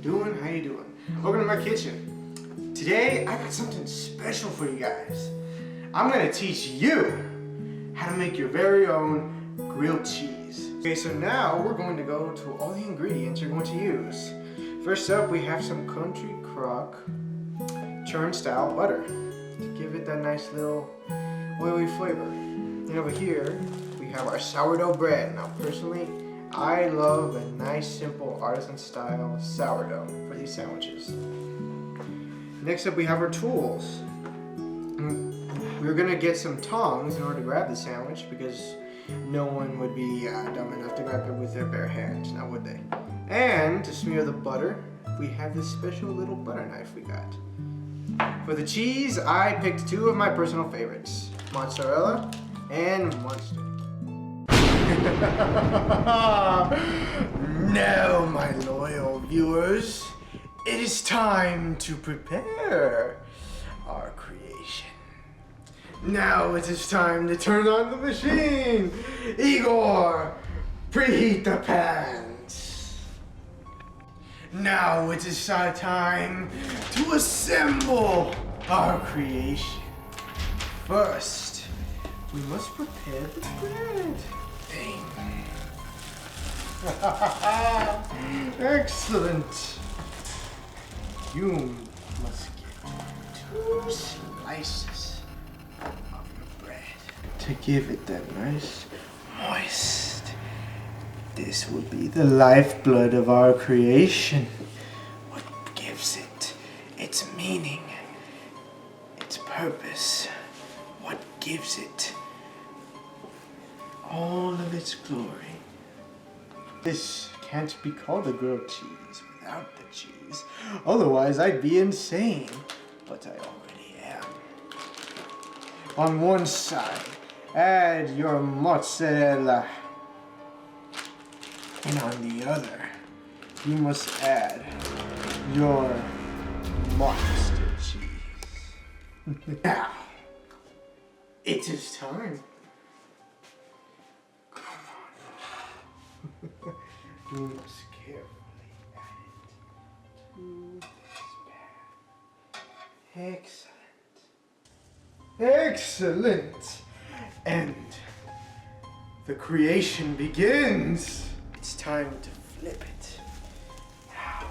doing? How you doing? Welcome to my kitchen. Today I got something special for you guys. I'm gonna teach you how to make your very own grilled cheese. Okay, so now we're going to go to all the ingredients you're going to use. First up, we have some country crock churn style butter to give it that nice little oily flavor. And over here, we have our sourdough bread. Now personally, I love a nice simple artisan style sourdough for these sandwiches. Next up, we have our tools. We're gonna get some tongs in order to grab the sandwich because no one would be dumb enough to grab it with their bare hands, now would they? And to smear the butter, we have this special little butter knife we got. For the cheese, I picked two of my personal favorites, mozzarella and Munster. Now, my loyal viewers, it is time to prepare our creation. Now it is time to turn on the machine. Igor, preheat the pans. Now it is our time to assemble our creation. First, we must prepare the bread. Excellent. You must get 2 slices of your bread to give it that nice moist. This will be the lifeblood of our creation. What gives it its meaning, its purpose, what gives it all of its glory. This can't be called a grilled cheese without the cheese. Otherwise, I'd be insane. But I already am. On one side, add your mozzarella. And on the other, you must add your monster cheese. Now, it is time. You must carefully add it to this pan. Excellent! Excellent! And the creation begins. It's time to flip it. Now,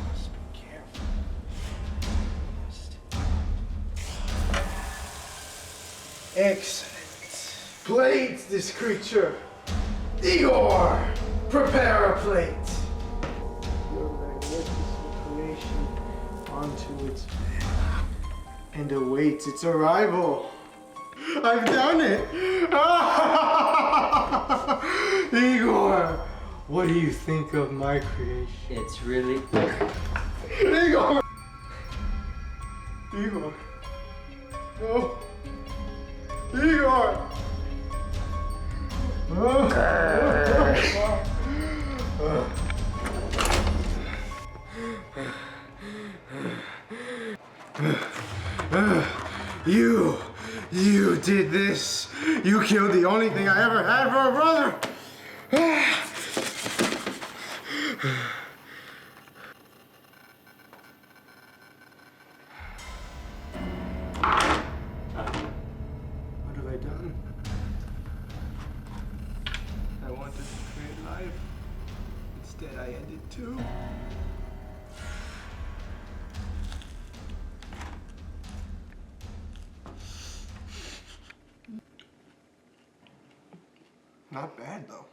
must be careful. Excellent. Plate this creature. Igor, prepare a plate. Your magnificent creation onto its bed and awaits its arrival. I've done it! Igor, what do you think of my creation? It's really... Igor! Igor! No! Igor! You did this. You killed the only thing I ever had for a brother. What have I done? I wanted to create life. Instead, I ended too. Not bad though.